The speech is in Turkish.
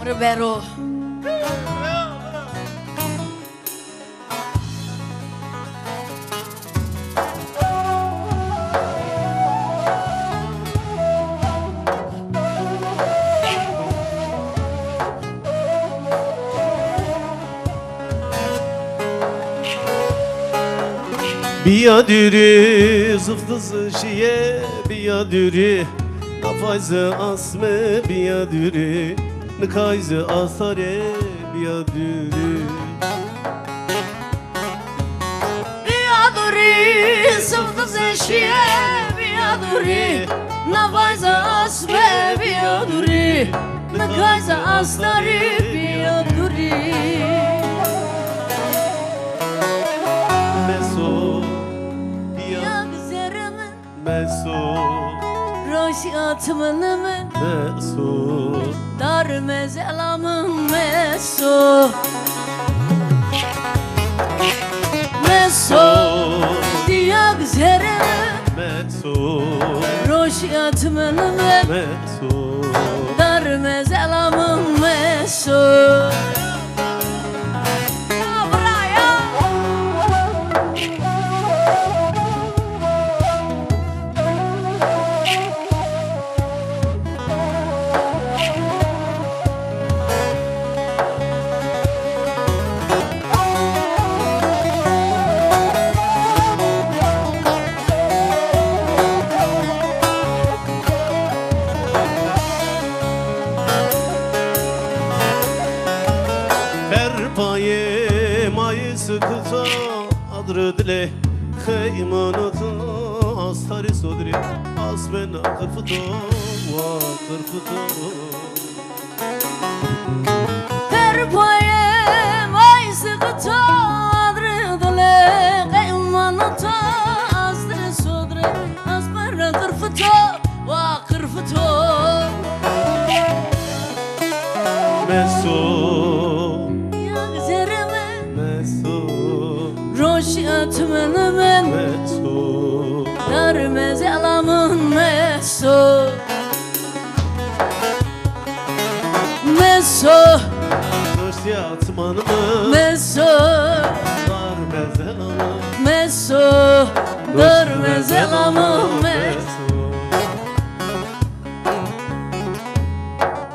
Roberto. Biyadürü zıftızı şiye biyadürü Nafayzı asme biyadürü Nikayzı asare biyadürü Biyadürü zıftızı şiye biyadürü Nafayzı asme biyadürü Nikayzı asare biyadürü Meso Roşatımın Meso dar mezelamın Meso Meso diye güzerim Meso Roşatımın Meso dar mezelamın Meso Paye mayı sıkıta adrı dile Kheymanatı astari sodri Asbena kırfıto va kırfıto Perpaye may sıkıta adrı dile Kaymanata astri sodri Asbena kırfıto va kırfıto Meso Roşatımın Meso dar mezelamın Meso Meso Roşyatmanımı Meso Dar mezelamı Meso dar mezelamın Meso